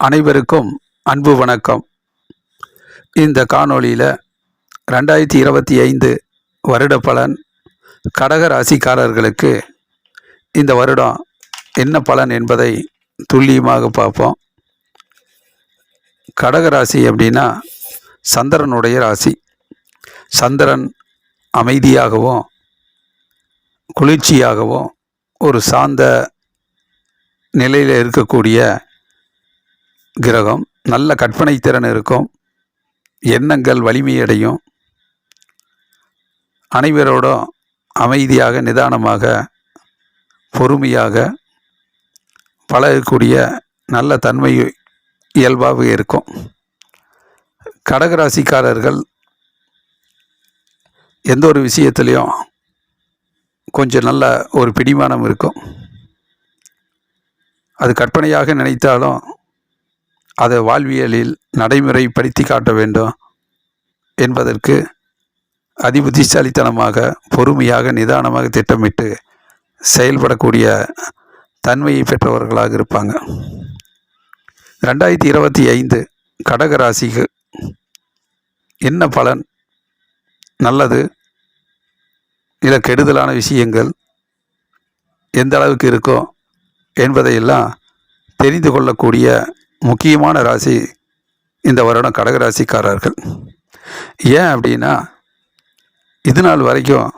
அனைவருக்கும் அன்பு வணக்கம். இந்த காணொளியில் 2025 வருட பலன் கடக ராசிக்காரர்களுக்கு இந்த வருடம் என்ன பலன் என்பதை துல்லியமாக பார்ப்போம். கடக ராசி அப்படின்னா சந்திரனுடைய ராசி. சந்திரன் அமைதியாகவும் குளிர்ச்சியாகவும் ஒரு சாந்த நிலையில் இருக்கக்கூடிய கிரகம். நல்ல கற்பனை திறன் இருக்கும், எண்ணங்கள் வலிமையடையும், அனைவரோடும் அமைதியாக நிதானமாக பொறுமையாக பழகக்கூடிய நல்ல தன்மை இயல்பாக இருக்கும். கடகராசிக்காரர்கள் எந்த ஒரு விஷயத்துலேயும் கொஞ்சம் நல்ல ஒரு பிடிமானம் இருக்கும். அது கற்பனையாக நினைத்தாலும் அதை வாழ்வியலில் நடைமுறைப்படுத்தி காட்ட வேண்டும் என்பதற்கு அதிபுத்திசாலித்தனமாக பொறுமையாக நிதானமாக திட்டமிட்டு செயல்படக்கூடிய தன்மையை பெற்றவர்களாக இருப்பாங்க. 2025 கடகராசிக்கு என்ன பலன், நல்லது இல்லை கெடுதலான விஷயங்கள் எந்த அளவுக்கு இருக்கோ என்பதையெல்லாம் தெரிந்து கொள்ளக்கூடிய முக்கியமான ராசி இந்த வருடம் கடகராசிக்காரர்கள். ஏன் அப்படின்னா, இது நாள் வரைக்கும்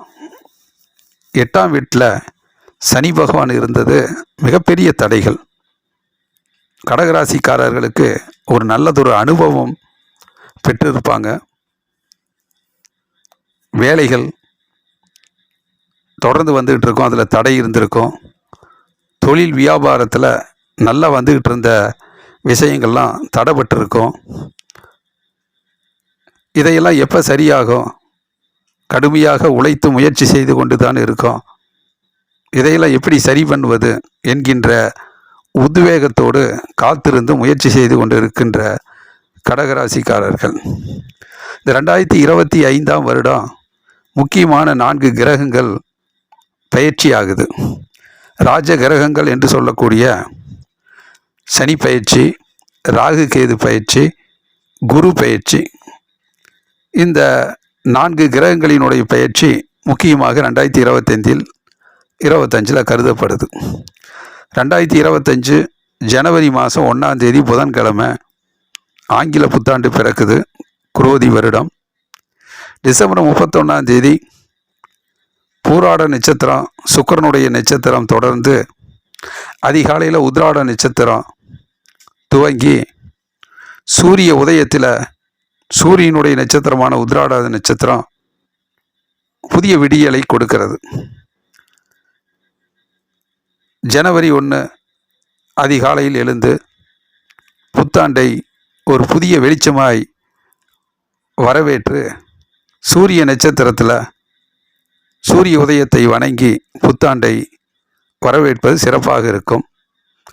8ஆம் வீட்டில் சனி பகவான் இருந்தது மிகப்பெரிய தடைகள். கடகராசிக்காரர்களுக்கு ஒரு நல்லதொரு அனுபவம் பெற்றிருப்பாங்க. வேலைகள் தொடர்ந்து வந்துக்கிட்டு இருக்கும், அதில் தடை இருந்திருக்கும். தொழில் வியாபாரத்தில் நல்லா வந்துக்கிட்டு இருந்த விஷயங்கள்லாம் தடைபட்டு இருக்கும். இதையெல்லாம் எப்போ சரியாகும்? கடுமையாக உழைத்து முயற்சி செய்து கொண்டு தான் இருக்கோம். இதையெல்லாம் எப்படி சரி பண்ணுவது என்கின்ற உத்வேகத்தோடு காத்திருந்து முயற்சி செய்து கொண்டு இருக்கின்ற கடகராசிக்காரர்கள் இந்த 2025ஆம் வருடம் முக்கியமான 4 கிரகங்கள் பயிற்சி ஆகுது. ராஜ கிரகங்கள் என்று சொல்லக்கூடிய சனி பயிற்சி, ராகு கேது பயிற்சி, குரு பயிற்சி. இந்த 4 கிரகங்களினுடைய பயிற்சி முக்கியமாக 2025 கருதப்படுது. 2025 ஜனவரி மாதம் 1ஆம் தேதி புதன்கிழமை ஆங்கில புத்தாண்டு பிறக்குது, குரோதி வருடம். டிசம்பர் 31ஆம் தேதி பூராட நட்சத்திரம், சுக்கிரனுடைய நட்சத்திரம் தொடர்ந்து அதிகாலையில் உத்திராட நட்சத்திரம் துவங்கி சூரிய உதயத்தில் சூரியனுடைய நட்சத்திரமான உத்திராட நட்சத்திரம் புதிய விடியலை கொடுக்கிறது. ஜனவரி 1 அதிகாலையில் எழுந்து புத்தாண்டை ஒரு புதிய வெளிச்சமாய் வரவேற்று சூரிய நட்சத்திரத்தில் சூரிய உதயத்தை வணங்கி புத்தாண்டை வரவேற்பது சிறப்பாக இருக்கும்.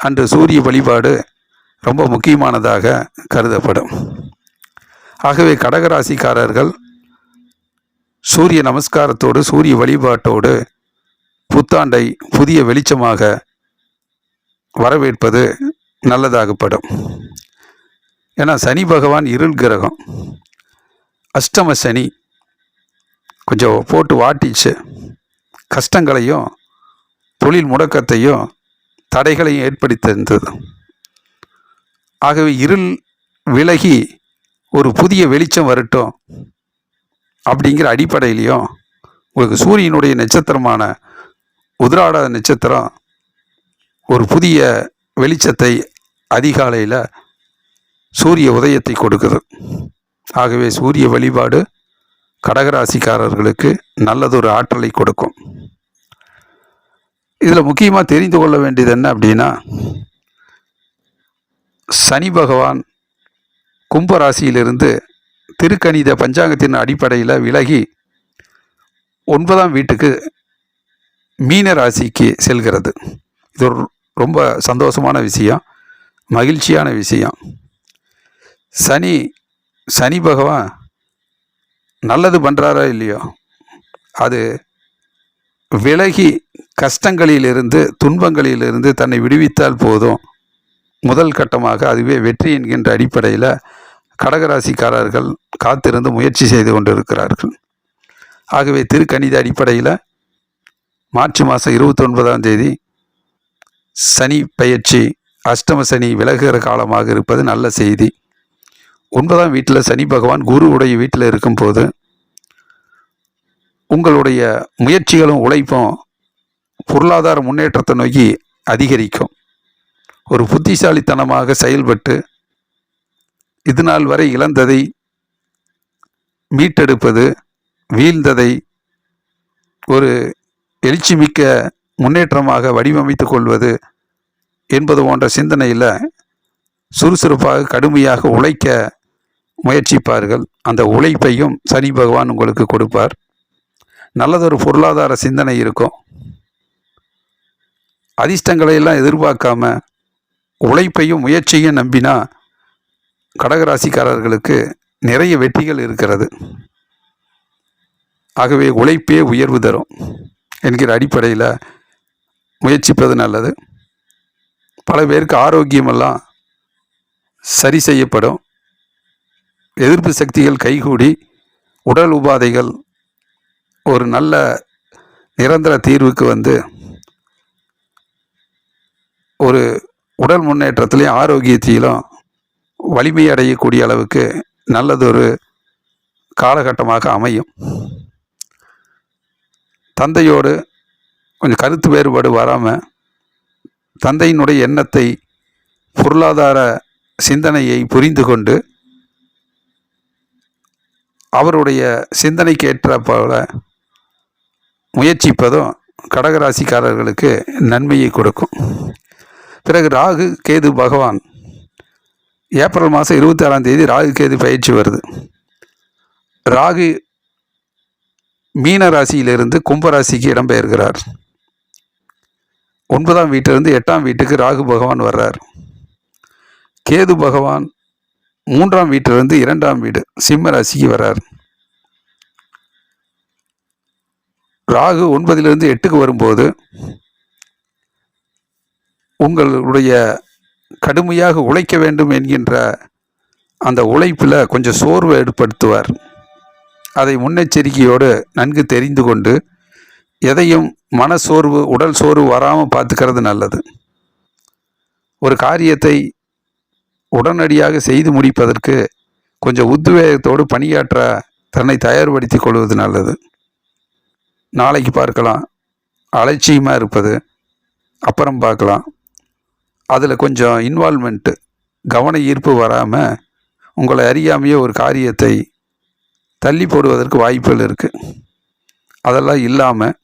அன்று சூரிய வழிபாடு ரொம்ப முக்கியமானதாக கருதப்படும். ஆகவே கடகராசிக்காரர்கள் சூரிய நமஸ்காரத்தோடு சூரிய வழிபாட்டோடு புத்தாண்டை புதிய வெளிச்சமாக வரவேற்பது நல்லதாகப்படும். ஏன்னா சனி பகவான் இருள் கிரகம், அஷ்டம சனி கொஞ்சம் போட்டு வாட்டிச்சு, கஷ்டங்களையும் தொழில் முடக்கத்தையும் தடைகளையும் ஏற்படுத்தியிருந்தது. ஆகவே இருள் விலகி ஒரு புதிய வெளிச்சம் வரட்டும் அப்படிங்கிற அடிப்படையிலையும் உங்களுக்கு சூரியனுடைய நட்சத்திரமான உத்திராட நட்சத்திரம் ஒரு புதிய வெளிச்சத்தை அதிகாலையில் சூரிய உதயத்தை கொடுக்குது. ஆகவே சூரிய வழிபாடு கடகராசிக்காரர்களுக்கு நல்லதொரு ஆற்றலை கொடுக்கும். இதில் முக்கியமாக தெரிந்து கொள்ள வேண்டியது என்ன அப்படின்னா, சனி பகவான் கும்பராசியிலிருந்து திருக்கணித பஞ்சாங்கத்தின் அடிப்படையில் விலகி 9ஆம் வீட்டுக்கு மீன ராசிக்கு செல்கிறது. இது ஒரு ரொம்ப சந்தோஷமான விஷயம், மகிழ்ச்சியான விஷயம். சனி பகவான் நல்லது பண்ணுறாரா இல்லையோ, அது விலகி கஷ்டங்களிலிருந்து துன்பங்களிலிருந்து தன்னை விடுவித்தால் போதும் முதல் கட்டமாக அதுவே வெற்றி என்கின்ற அடிப்படையில் கடகராசிக்காரர்கள் காத்திருந்து முயற்சி செய்து கொண்டிருக்கிறார்கள். ஆகவே திருக்கணித அடிப்படையில் மார்ச் மாதம் 29ஆம் தேதி சனி பெயர்ச்சி, அஷ்டம சனி விலகுகிற காலமாக இருப்பது நல்ல செய்தி. 9ஆம் வீட்டில் சனி பகவான் குருவுடைய வீட்டில் இருக்கும்போது உங்களுடைய முயற்சிகளும் உழைப்பும் பொருளாதார முன்னேற்றத்தை நோக்கி அதிகரிக்கும். ஒரு புத்திசாலித்தனமாக செயல்பட்டு இது நாள் வரை இழந்ததை மீட்டெடுப்பது, வீழ்ந்ததை ஒரு எழுச்சிமிக்க முன்னேற்றமாக வடிவமைத்து கொள்வது என்பது போன்ற சிந்தனையில் சுறுசுறுப்பாக கடுமையாக உழைக்க முயற்சிப்பார்கள். அந்த உழைப்பையும் சனி பகவான் உங்களுக்கு கொடுப்பார். நல்லதொரு பொருளாதார சிந்தனை இருக்கும். அதிர்ஷ்டங்களை எல்லாம் எதிர்பார்க்காம உழைப்பையும் முயற்சியும் நம்பினா கடகராசிக்காரர்களுக்கு நிறைய வெற்றிகள் இருக்கிறது. ஆகவே உழைப்பே உயர்வு தரும் என்கிற அடிப்படையில் முயற்சிப்பது நல்லது. பல பேருக்கு ஆரோக்கியமெல்லாம் சரி செய்யப்படும். எதிர்ப்பு சக்திகள் கைகூடி உடல் உபாதைகள் ஒரு நல்ல நிரந்தர தீர்வுக்கு வந்து ஒரு உடல் முன்னேற்றத்திலையும் ஆரோக்கியத்திலும் வலிமை அடையக்கூடிய அளவுக்கு நல்லதொரு காலகட்டமாக அமையும். தந்தையோடு கொஞ்சம் கருத்து வேறுபாடு வராமல் தந்தையினுடைய எண்ணத்தை, பொருளாதார சிந்தனையை புரிந்து கொண்டு அவருடைய சிந்தனைக்கு ஏற்ற போல முயற்சிப்பதும் கடகராசிக்காரர்களுக்கு நன்மையை கொடுக்கும். பிறகு ராகு கேது பகவான் ஏப்ரல் மாதம் 26ஆம் தேதி ராகு கேது பயிற்சி வருது. ராகு மீன ராசியிலிருந்து கும்பராசிக்கு இடம்பெயர்கிறார். 9ஆம் வீட்டிலிருந்து 8ஆம் வீட்டுக்கு ராகு பகவான் வர்றார். கேது பகவான் 3ஆம் வீட்டிலிருந்து 2ஆம் வீடு சிம்ம ராசிக்கு வர்றார். ராகு 9லிருந்து 8க்கு வரும்போது உங்களுடைய கடுமையாக உழைக்க வேண்டும் என்கின்ற அந்த உழைப்பில் கொஞ்சம் சோர்வை ஏற்படுத்துவார். அதை முன்னெச்சரிக்கையோடு நன்கு தெரிந்து கொண்டு எதையும் மனசோர்வு, உடல் சோர்வு வராமல் பார்த்துக்கிறது நல்லது. ஒரு காரியத்தை உடனடியாக செய்து முடிப்பதற்கு கொஞ்சம் உத்வேகத்தோடு பணியாற்ற தன்னை தயார்படுத்தி கொள்வது நல்லது. நாளைக்கு பார்க்கலாம், அலட்சியமாக இருப்பது, அப்புறம் பார்க்கலாம், அதில் கொஞ்சம் இன்வால்மெண்ட்டு, கவன ஈர்ப்பு வராமல் உங்களை அறியாமையே ஒரு காரியத்தை தள்ளி போடுவதற்கு வாய்ப்புகள் இருக்குது. அதெல்லாம் இல்லாமல்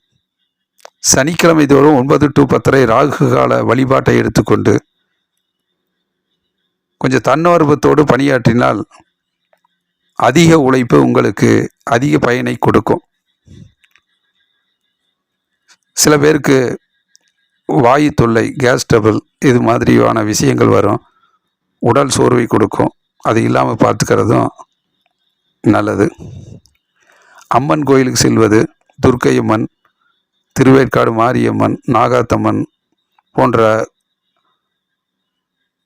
சனிக்கிழமை தோறும் 9 to 10 ராகு கால வழிபாட்டை எடுத்துக்கொண்டு கொஞ்சம் தன்னார்வத்தோடு பணியாற்றினால் அதிக உழைப்பு உங்களுக்கு அதிக பயனை கொடுக்கும். சில பேருக்கு வாயு தொல்லை, கேஸ் ட்ரபிள், இது மாதிரியான விஷயங்கள் வரும். உடல் சோர்வை கொடுக்கும். அது இல்லாமல் பார்த்துக்கிறதும் நல்லது. அம்மன் கோயிலுக்கு செல்வது, துர்க்கையம்மன், திருவேற்காடு மாரியம்மன், நாகாத்தம்மன் போன்ற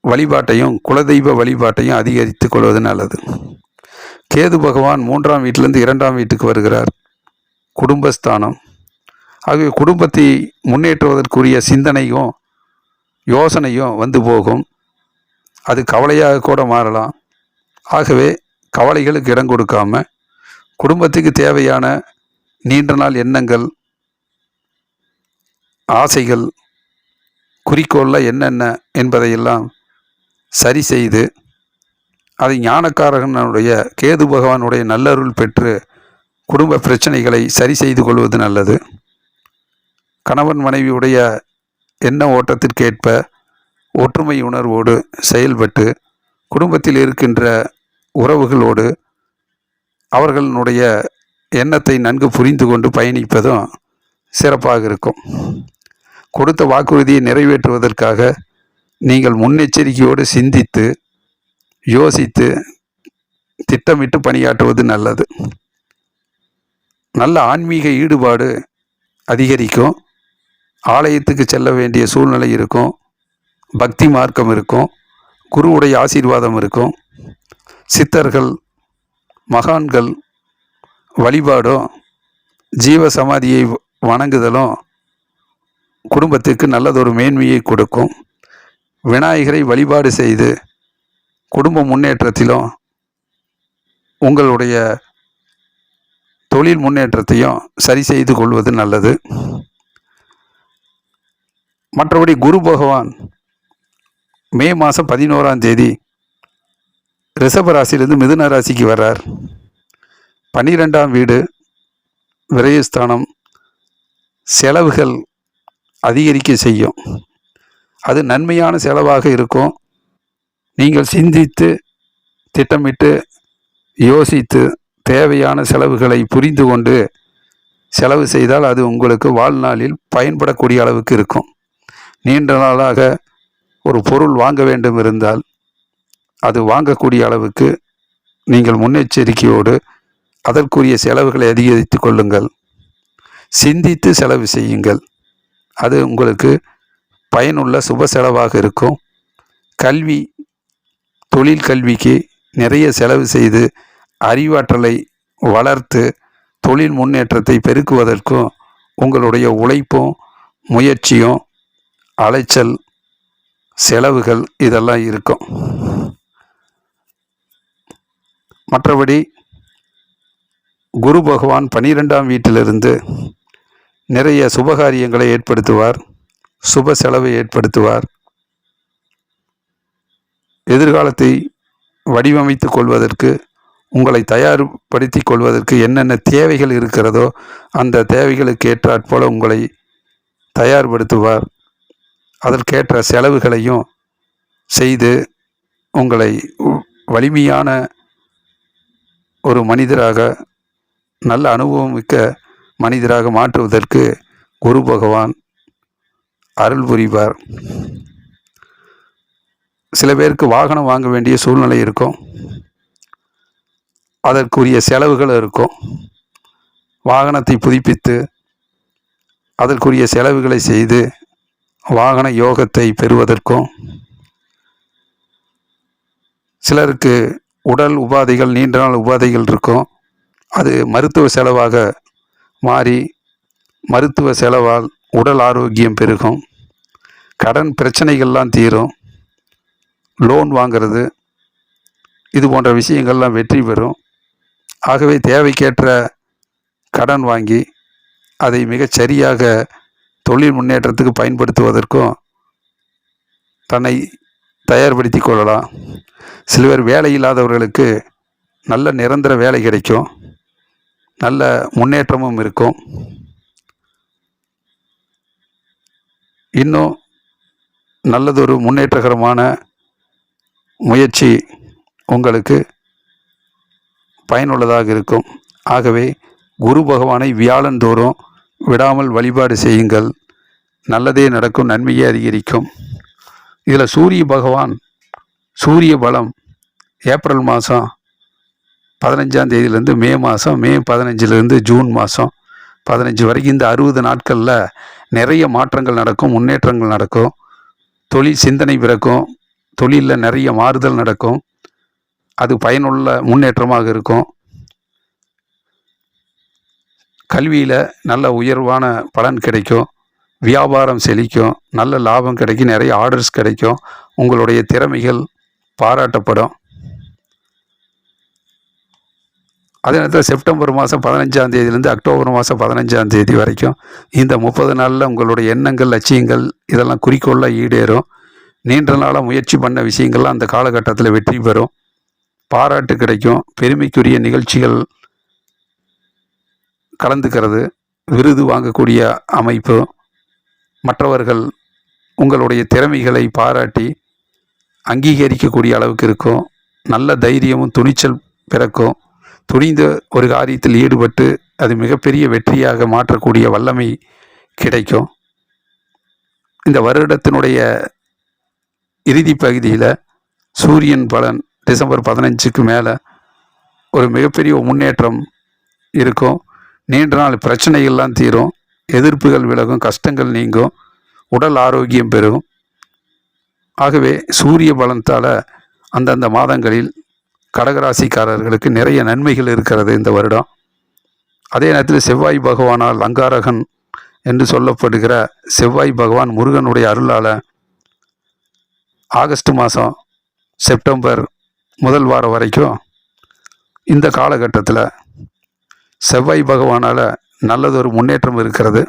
வழிபாட்டையும் குலதெய்வ வழிபாட்டையும் அதிகரித்து கொள்வது நல்லது. கேது பகவான் 3ஆம் வீட்டிலிருந்து 2ஆம் வீட்டுக்கு வருகிறார், குடும்பஸ்தானம். ஆகவே குடும்பத்தை முன்னேற்றுவதற்குரிய சிந்தனையும் யோசனையும் வந்து போகும். அது கவலையாக கூட மாறலாம். ஆகவே கவலைகளுக்கு இடம் கொடுக்காம குடும்பத்துக்கு தேவையான நீண்ட நாள் எண்ணங்கள், ஆசைகள், குறிக்கோளில் என்னென்ன என்பதையெல்லாம் சரி செய்து அதை ஞானக்காரகனுடைய கேது பகவானுடைய நல்லருள் பெற்று குடும்ப பிரச்சனைகளை சரி செய்து கொள்வது நல்லது. கணவன் மனைவியுடைய எண்ண ஓட்டத்திற்கேற்ப ஒற்றுமை உணர்வோடு செயல்பட்டு குடும்பத்தில் இருக்கின்ற உறவுகளோடு அவர்களுடைய எண்ணத்தை நன்கு புரிந்து கொண்டு பயணிப்பதும் சிறப்பாக இருக்கும். கொடுத்த வாக்குறுதியை நிறைவேற்றுவதற்காக நீங்கள் முன்னெச்சரிக்கையோடு சிந்தித்து யோசித்து திட்டமிட்டு பணியாற்றுவது நல்லது. நல்ல ஆன்மீக ஈடுபாடு அதிகரிக்கும். ஆலயத்துக்கு செல்ல வேண்டிய சூழ்நிலை இருக்கும். பக்தி மார்க்கம் இருக்கும். குருவுடைய ஆசீர்வாதம் இருக்கும். சித்தர்கள் மகான்கள் வழிபாடும் ஜீவ சமாதியை வணங்குதலும் குடும்பத்துக்கு நல்லதொரு மேன்மையை கொடுக்கும். விநாயகரை வழிபாடு செய்து குடும்ப முன்னேற்றத்திலும் உங்களுடைய தொழில் முன்னேற்றத்தையும் சரி செய்து கொள்வது நல்லது. மற்றபடி குரு பகவான் மே மாதம் 11ஆம் தேதி ரிஷப ராசியிலிருந்து மிதுன ராசிக்கு வர்றார். 12ஆம் வீடு விரயஸ்தானம், செலவுகள் அதிகரிக்க செய்யும். அது நன்மையான செலவாக இருக்கும். நீங்கள் சிந்தித்து திட்டமிட்டு யோசித்து தேவையான செலவுகளை புரிந்து கொண்டு செலவு செய்தால் அது உங்களுக்கு வாழ்நாளில் பயன்படக்கூடிய அளவுக்கு இருக்கும். நீண்ட நாளாக ஒரு பொருள் வாங்க வேண்டும் இருந்தால் அது வாங்கக்கூடிய அளவுக்கு நீங்கள் முன்னெச்சரிக்கையோடு அதற்குரிய செலவுகளை அதிகரித்து கொள்ளுங்கள். சிந்தித்து செலவு செய்யுங்கள். அது உங்களுக்கு பயனுள்ள சுப செலவாக இருக்கும். கல்வி, தொழில் கல்விக்கு நிறைய செலவு செய்து அறிவாற்றலை வளர்த்து தொழில் முன்னேற்றத்தை பெருக்குவதற்கும் உங்களுடைய உழைப்பும் முயற்சியும் அலைச்சல் செலவுகள் இதெல்லாம் இருக்கும். மற்றபடி குரு பகவான் 12ஆம் வீட்டிலிருந்து நிறைய சுபகாரியங்களை ஏற்படுத்துவார். சுப செலவை ஏற்படுத்துவார். எதிர்காலத்தை வடிவமைத்து கொள்வதற்கு உங்களை தயார்படுத்தி கொள்வதற்கு என்னென்ன தேவைகள் இருக்கிறதோ அந்த தேவைகளுக்கு ஏற்றாற்போல உங்களை தயார்படுத்துவார். அதற்கேற்ற செலவுகளையும் செய்து உங்களை வலிமையான ஒரு மனிதராக, நல்ல அனுபவம் மிக்க மனிதராக மாற்றுவதற்கு குரு பகவான் அருள் புரிவார். சில பேருக்கு வாகனம் வாங்க வேண்டிய சூழ்நிலை இருக்கும். அதற்குரிய செலவுகள் இருக்கும். வாகனத்தை புதுப்பித்து அதற்குரிய செலவுகளை செய்து வாகன யோகத்தை பெறுவதற்கும், சிலருக்கு உடல் உபாதைகள், நீண்ட நாள் உபாதைகள் இருக்கும். அது மருத்துவ செலவாக மாறி மருத்துவ செலவால் உடல் ஆரோக்கியம் பெருகும். கடன் பிரச்சனைகள்லாம் தீரும். லோன் வாங்கிறது இது போன்ற விஷயங்கள்லாம் வெற்றி பெறும். ஆகவே தேவைக்கேற்ற கடன் வாங்கி அதை மிகச் சரியாக தொழில் முன்னேற்றத்துக்கு பயன்படுத்துவதற்கும் தன்னை தயார்படுத்தி கொள்ளலாம். சில பேர் வேலை இல்லாதவர்களுக்கு நல்ல நிரந்தர வேலை கிடைக்கும். நல்ல முன்னேற்றமும் இருக்கும். இன்னும் நல்லதொரு முன்னேற்றகரமான முயற்சி உங்களுக்கு பயனுள்ளதாக இருக்கும். ஆகவே குரு பகவானை வியாழந்தோறும் விடாமல் வழிபாடு செய்யுங்கள். நல்லதே நடக்கும், நன்மையே அதிகரிக்கும். இதில் சூரிய பகவான், சூரிய பலம் ஏப்ரல் மாதம் 15ஆம் தேதியிலேருந்து மே மாதம், மே 15லேருந்து ஜூன் மாதம் 15 வரைக்கும் இந்த 60 நாட்களில் நிறைய மாற்றங்கள் நடக்கும், முன்னேற்றங்கள் நடக்கும். தொழில் சிந்தனை பிறக்கும். தொழிலில் நிறைய மாறுதல் நடக்கும். அது பயனுள்ள முன்னேற்றமாக இருக்கும். கல்வியில் நல்ல உயர்வான பலன் கிடைக்கும். வியாபாரம் செழிக்கும். நல்ல லாபம் கிடைக்கும். நிறைய ஆர்டர்ஸ் கிடைக்கும். உங்களுடைய திறமைகள் பாராட்டப்படும். அதே நேரத்தில் செப்டம்பர் மாதம் 15ஆம் தேதியிலேருந்து அக்டோபர் மாதம் 15ஆம் தேதி வரைக்கும் இந்த 30 நாளில் உங்களுடைய எண்ணங்கள், லட்சியங்கள் இதெல்லாம் குறிக்கோளாக ஈடேறும். நீண்ட நாளாக முயற்சி பண்ண விஷயங்கள்லாம் அந்த காலகட்டத்தில் வெற்றி பெறும். பாராட்டு கிடைக்கும். பெருமைக்குரிய நிகழ்ச்சிகள் கலந்துக்கிறது, விருது வாங்கக்கூடிய அமைப்பு, மற்றவர்கள் உங்களுடைய திறமைகளை பாராட்டி அங்கீகரிக்கக்கூடிய அளவுக்கு இருக்கும். நல்ல தைரியமும் துணிச்சல் பிறக்கும். துணிந்த ஒரு காரியத்தில் ஈடுபட்டு அது மிகப்பெரிய வெற்றியாக மாற்றக்கூடிய வல்லமை கிடைக்கும். இந்த வருடத்தினுடைய இறுதி பகுதியில் சூரியன் பலன் டிசம்பர் 15க்கு மேலே ஒரு மிகப்பெரிய முன்னேற்றம் இருக்கும். நீண்ட நாள் பிரச்சனைகள்லாம் தீரும். எதிர்ப்புகள் விலகும். கஷ்டங்கள் நீங்கும். உடல் ஆரோக்கியம் பெறும். ஆகவே சூரிய பலத்தால் அந்தந்த மாதங்களில் கடகராசிக்காரர்களுக்கு நிறைய நன்மைகள் இருக்கிறது இந்த வருடம். அதே நேரத்தில் செவ்வாய் பகவானால் அங்காரகன் என்று சொல்லப்படுகிற செவ்வாய் பகவான் முருகனுடைய அருளால் ஆகஸ்ட் மாதம் செப்டம்பர் முதல் வாரம் வரைக்கும் இந்த காலகட்டத்தில் செவ்வாய் பகவானால் நல்லதொரு முன்னேற்றம் இருக்கிறது.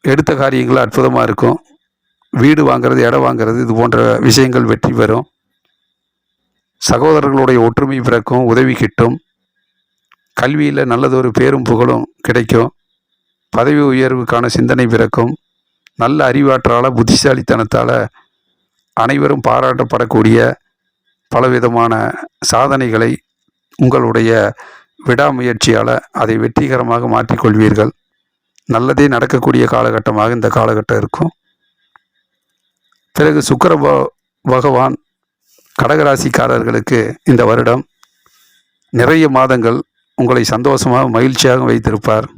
எடுத்த காரியங்கள் அற்புதமாக இருக்கும். வீடு வாங்கிறது, இடம் வாங்கிறது, இது போன்ற விஷயங்கள் வெற்றி பெறும். சகோதரர்களுடைய ஒற்றுமை பிறக்கும், உதவி கிட்டும். கல்வியில் நல்லதொரு பேரும் புகழும் கிடைக்கும். பதவி உயர்வுக்கான சிந்தனை பிறக்கும். நல்ல அறிவாற்றலால், புத்திசாலித்தனத்தால் அனைவரும் பாராட்டப்படக்கூடிய பலவிதமான சாதனைகளை உங்களுடைய விடாமுயற்சியால் அதை வெற்றிகரமாக மாற்றிக்கொள்வீர்கள். நல்லதே நடக்கக்கூடிய காலகட்டமாக இந்த காலகட்டம் இருக்கும். பிறகு சுக்கிர பகவான் கடகராசிக்காரர்களுக்கு இந்த வருடம் நிறைய மாதங்கள் உங்களை சந்தோஷமாக மகிழ்ச்சியாக வைத்திருப்பார்.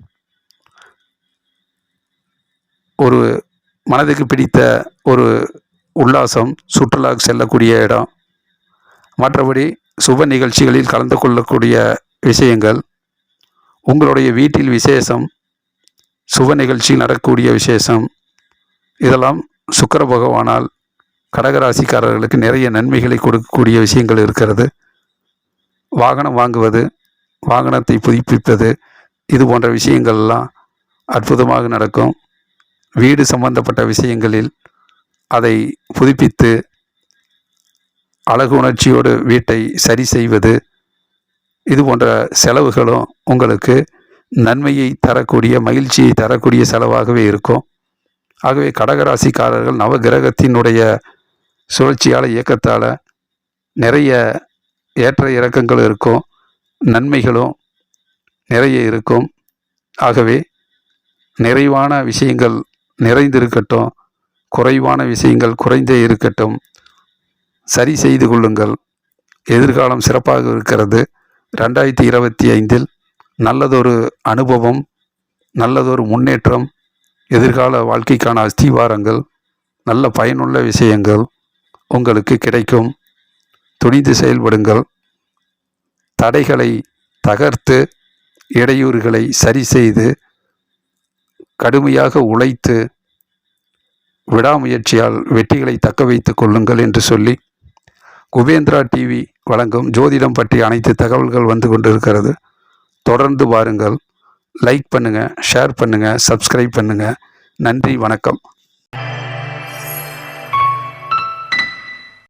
ஒரு மனதுக்கு பிடித்த ஒரு உல்லாசம், சுற்றுலா செல்லக்கூடிய இடம், மற்றபடி சுப நிகழ்ச்சிகளில் கலந்து கொள்ளக்கூடிய விஷயங்கள், உங்களுடைய வீட்டில் விசேஷம், சுப நிகழ்ச்சி நடக்கக்கூடிய விசேஷம், இதெல்லாம் சுக்கிர பகவானால் கடகராசிக்காரர்களுக்கு நிறைய நன்மைகளை கொடுக்கக்கூடிய விஷயங்கள் இருக்கிறது. வாகனம் வாங்குவது, வாகனத்தை புதுப்பிப்பது, இது போன்ற விஷயங்கள்லாம் அற்புதமாக நடக்கும். வீடு சம்பந்தப்பட்ட விஷயங்களில் அதை புதுப்பித்து அழகு உணர்ச்சியோடு வீட்டை சரி செய்வது, இது போன்ற செலவுகளும் உங்களுக்கு நன்மையை தரக்கூடிய, மகிழ்ச்சியை தரக்கூடிய செலவாகவே இருக்கும். ஆகவே கடகராசிக்காரர்கள் நவகிரகத்தினுடைய சுழற்சியால், இயக்கத்தால் நிறைய ஏற்ற இறக்கங்கள் இருக்கும், நன்மைகளும் நிறைய இருக்கும். ஆகவே நிறைவான விஷயங்கள் நிறைந்திருக்கட்டும், குறைவான விஷயங்கள் குறைந்தே இருக்கட்டும். சரி செய்து கொள்ளுங்கள். எதிர்காலம் சிறப்பாக இருக்கிறது. 2025 நல்லதொரு அனுபவம், நல்லதொரு முன்னேற்றம், எதிர்கால வாழ்க்கைக்கான அஸ்திவாரங்கள், நல்ல பயனுள்ள விஷயங்கள் உங்களுக்கு கிடைக்கும். துணிந்து செயல்படுங்கள். தடைகளை தகர்த்து, இடையூறுகளை சரி செய்து, கடுமையாக உழைத்து, விடாமுயற்சியால் வெற்றிகளை தக்க வைத்து கொள்ளுங்கள் என்று சொல்லி, குபேந்திரா டிவி வழங்கும் ஜோதிடம் பற்றி அனைத்து தகவல்கள் வந்து கொண்டிருக்கிறது. தொடர்ந்து பாருங்கள். லைக் பண்ணுங்கள், ஷேர் பண்ணுங்கள், சப்ஸ்கிரைப் பண்ணுங்கள். நன்றி, வணக்கம்.